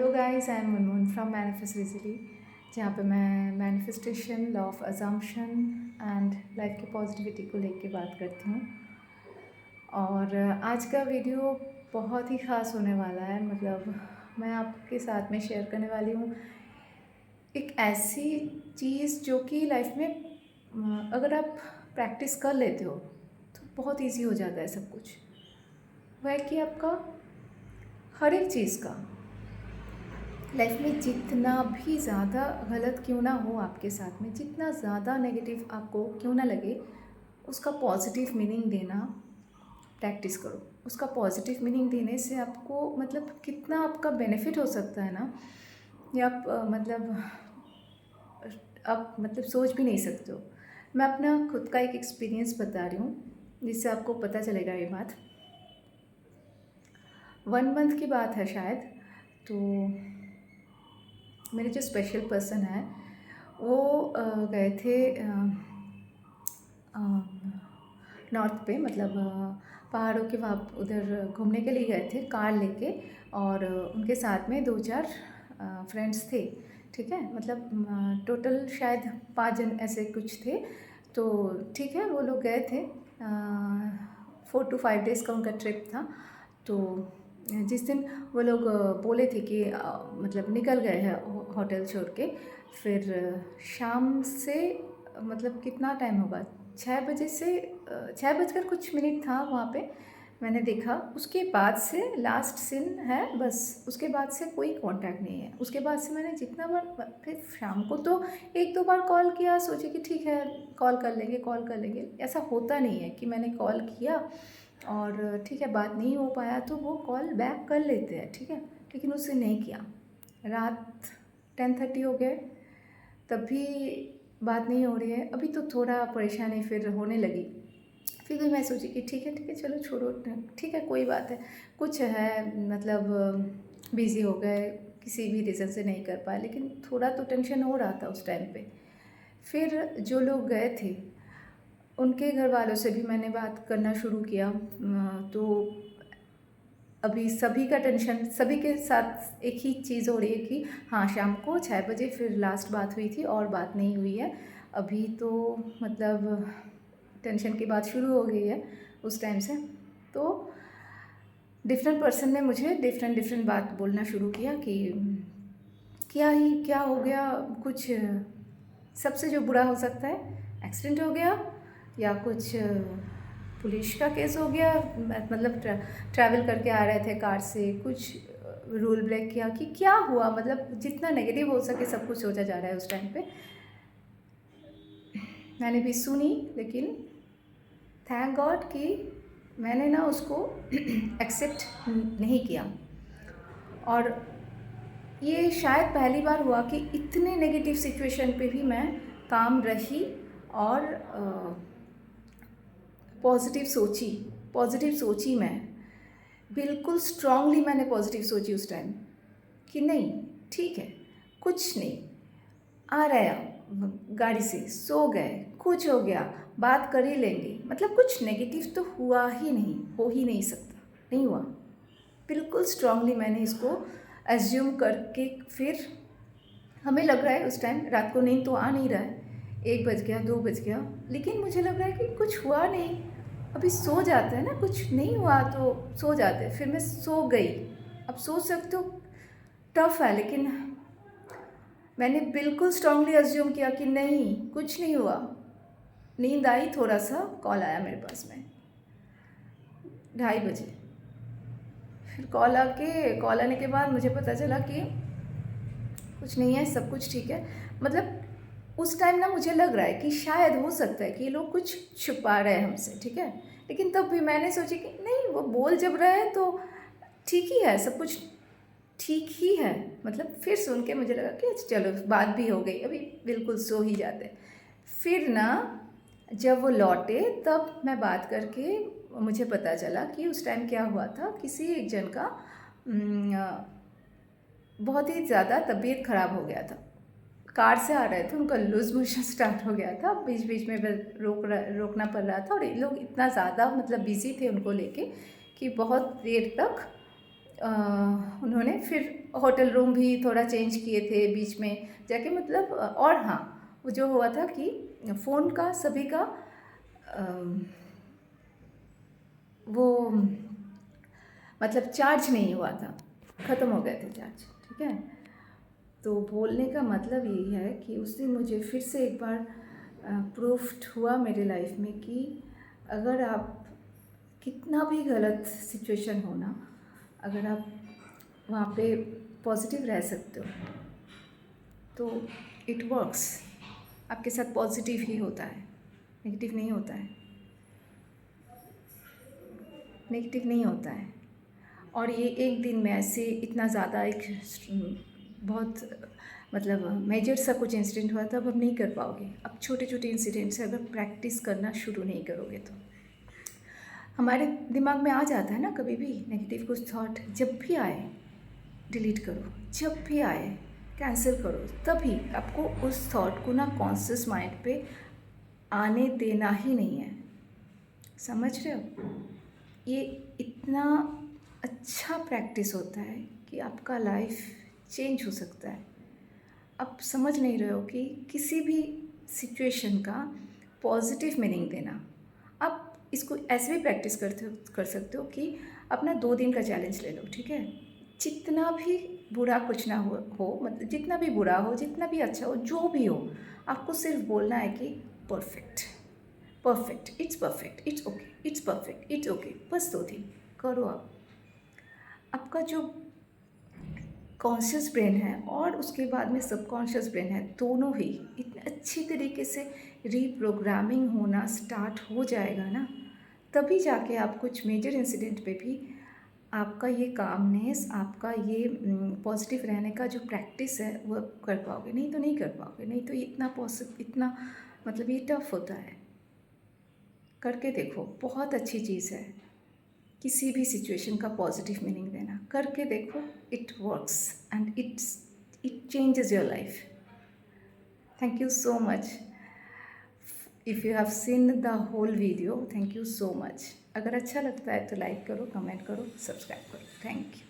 Hello guys, I am Munmun from manifest easily, जहाँ पे मैं manifestation, law of assumption and life की positivity को लेके बात करती हूँ। और आज का वीडियो बहुत ही ख़ास होने वाला है। मतलब मैं आपके साथ में शेयर करने वाली हूँ एक ऐसी चीज़ जो कि लाइफ में अगर आप प्रैक्टिस कर लेते हो तो बहुत इजी हो जाता है सब कुछ। वह है कि आपका हर एक चीज़ का लाइफ में जितना भी ज़्यादा गलत क्यों ना हो आपके साथ में, जितना ज़्यादा नेगेटिव आपको क्यों ना लगे, उसका पॉजिटिव मीनिंग देना प्रैक्टिस करो। उसका पॉजिटिव मीनिंग देने से आपको मतलब कितना आपका बेनिफिट हो सकता है ना, या आप मतलब सोच भी नहीं सकते हो। मैं अपना खुद का एक एक्सपीरियंस बता रही हूँ जिससे आपको पता चलेगा ये बात। 1 मंथ की बात है शायद। तो मेरे जो स्पेशल पर्सन है वो गए थे नॉर्थ पे, मतलब पहाड़ों के वहाँ उधर घूमने के लिए गए थे कार लेके। और उनके साथ में 2-4 फ्रेंड्स थे, ठीक है। मतलब टोटल शायद 5 जन ऐसे कुछ थे। तो ठीक है, वो लोग गए थे। 4 to 5 डेज़ का उनका ट्रिप था। तो जिस दिन वो लोग बोले थे कि मतलब निकल गए हैं होटल छोड़ के, फिर शाम से मतलब कितना टाइम होगा, 6 बजे से 6 बजकर कुछ मिनट था वहाँ पे। मैंने देखा उसके बाद से लास्ट सीन है, बस उसके बाद से कोई कांटेक्ट नहीं है। उसके बाद से मैंने जितना बार, फिर शाम को तो 1-2 बार कॉल किया, सोचे कि ठीक है कॉल कर लेंगे। ऐसा होता नहीं है कि मैंने कॉल किया और ठीक है बात नहीं हो पाया तो वो कॉल बैक कर लेते हैं, ठीक है। लेकिन उससे नहीं किया। रात 10:30 हो गए, तब भी बात नहीं हो रही है। अभी तो थोड़ा परेशानी फिर होने लगी। फिर भी मैं सोची कि ठीक है चलो छोड़ो, ठीक है कोई बात है, कुछ है मतलब बिज़ी हो गए, किसी भी रीज़न से नहीं कर पाए। लेकिन थोड़ा तो टेंशन हो रहा था उस टाइम पे। फिर जो लोग गए थे उनके घर वालों से भी मैंने बात करना शुरू किया। तो अभी सभी का टेंशन, सभी के साथ एक ही चीज़ हो रही है कि हाँ शाम को 6 बजे फिर लास्ट बात हुई थी और बात नहीं हुई है। अभी तो मतलब टेंशन की बात शुरू हो गई है उस टाइम से। तो डिफरेंट पर्सन ने मुझे डिफरेंट बात बोलना शुरू किया कि क्या हो गया, कुछ सबसे जो बुरा हो सकता है एक्सीडेंट हो गया, या कुछ पुलिस का केस हो गया। मतलब ट्रैवल करके आ रहे थे कार से, कुछ रूल ब्रेक किया कि क्या हुआ। मतलब जितना नेगेटिव हो सके सब कुछ सोचा जा रहा है उस टाइम पे। मैंने भी सुनी, लेकिन थैंक गॉड कि मैंने ना उसको एक्सेप्ट नहीं किया। और ये शायद पहली बार हुआ कि इतने नेगेटिव सिचुएशन पे भी मैं काम रही और पॉजिटिव सोची। मैं बिल्कुल स्ट्रांगली मैंने पॉजिटिव सोची उस टाइम कि नहीं ठीक है, कुछ नहीं, आ रहा गाड़ी से सो गए, कुछ हो गया, बात कर ही लेंगे। मतलब कुछ नेगेटिव तो हुआ ही नहीं, हो ही नहीं सकता, नहीं हुआ। बिल्कुल स्ट्रांगली मैंने इसको एज्यूम करके, फिर हमें लग रहा है उस टाइम रात को नींद तो आ नहीं रहा है, 1 बज गया 2 बज गया, लेकिन मुझे लग रहा है कि कुछ हुआ नहीं। अभी सो जाते हैं ना, कुछ नहीं हुआ तो सो जाते हैं। फिर मैं सो गई। अब सोच सकते हो टफ है, लेकिन मैंने बिल्कुल स्ट्रांगली एज्यूम किया कि नहीं कुछ नहीं हुआ। नींद आई, थोड़ा सा कॉल आया मेरे पास में 2:30 बजे। फिर कॉल आने के बाद मुझे पता चला कि कुछ नहीं है, सब कुछ ठीक है। मतलब उस टाइम ना मुझे लग रहा है कि शायद हो सकता है कि ये लोग कुछ छुपा रहे हैं हमसे, ठीक है। लेकिन तब भी मैंने सोची कि नहीं, वो बोल जब रहे हैं तो ठीक ही है, सब कुछ ठीक ही है। मतलब फिर सुन के मुझे लगा कि चलो बात भी हो गई, अभी बिल्कुल सो ही जाते। फिर ना जब वो लौटे तब मैं बात करके मुझे पता चला कि उस टाइम क्या हुआ था। किसी एक जन का बहुत ही ज़्यादा तबीयत ख़राब हो गया था। कार से आ रहे थे, उनका लूज़ मोशन स्टार्ट हो गया था, बीच बीच में रोकना पड़ रहा था। और ये लोग इतना ज़्यादा मतलब बिज़ी थे उनको लेके कि बहुत देर तक उन्होंने फिर होटल रूम भी थोड़ा चेंज किए थे बीच में जाके, मतलब और हाँ, वो जो हुआ था कि फ़ोन का सभी का वो मतलब चार्ज नहीं हुआ था, ख़त्म हो गए थे चार्ज, ठीक है। तो बोलने का मतलब यही है कि उस दिन मुझे फिर से एक बार प्रूफ्ड हुआ मेरे लाइफ में कि अगर आप कितना भी गलत सिचुएशन हो ना, अगर आप वहाँ पे पॉजिटिव रह सकते हो तो इट वर्क्स। आपके साथ पॉजिटिव ही होता है, नेगेटिव नहीं होता है, नेगेटिव नहीं होता है। और ये एक दिन में ऐसे इतना ज़्यादा एक बहुत मतलब मेजर सा कुछ इंसिडेंट हुआ था, अब नहीं कर पाओगे। अब छोटे छोटे इंसिडेंट से अगर प्रैक्टिस करना शुरू नहीं करोगे तो हमारे दिमाग में आ जाता है ना कभी भी नेगेटिव कुछ थॉट, जब भी आए डिलीट करो, जब भी आए कैंसिल करो। तभी आपको उस थॉट को ना कॉन्शियस माइंड पे आने देना ही नहीं है, समझ रहे हो। ये इतना अच्छा प्रैक्टिस होता है कि आपका लाइफ चेंज हो सकता है। आप समझ नहीं रहे हो कि किसी भी सिचुएशन का पॉजिटिव मीनिंग देना। आप इसको ऐसे भी प्रैक्टिस कर सकते हो कि अपना 2 दिन का चैलेंज ले लो, ठीक है। जितना भी बुरा कुछ ना हो मतलब जितना भी बुरा हो, जितना भी अच्छा हो, जो भी हो, आपको सिर्फ बोलना है कि perfect, perfect, it's perfect, it's okay, it's perfect, it's okay. बस 2 दिन करो आप। आपका जो कॉन्शियस ब्रेन है और उसके बाद में सबकॉन्शियस ब्रेन है, दोनों ही इतने अच्छी तरीके से रीप्रोग्रामिंग होना स्टार्ट हो जाएगा ना, तभी जाके आप कुछ मेजर इंसिडेंट पे भी आपका ये कामनेस, आपका ये पॉजिटिव रहने का जो प्रैक्टिस है वो कर पाओगे। नहीं तो नहीं कर पाओगे, नहीं तो इतना मतलब ये टफ होता है। करके देखो, बहुत अच्छी चीज़ है किसी भी सिचुएशन का पॉजिटिव मीनिंग देना। करके देखो, it works and it changes your life. Thank you so much. If you have seen the whole video, thank you so much. अगर अच्छा लगता है तो लाइक करो, कमेंट करो, सब्सक्राइब करो। Thank you.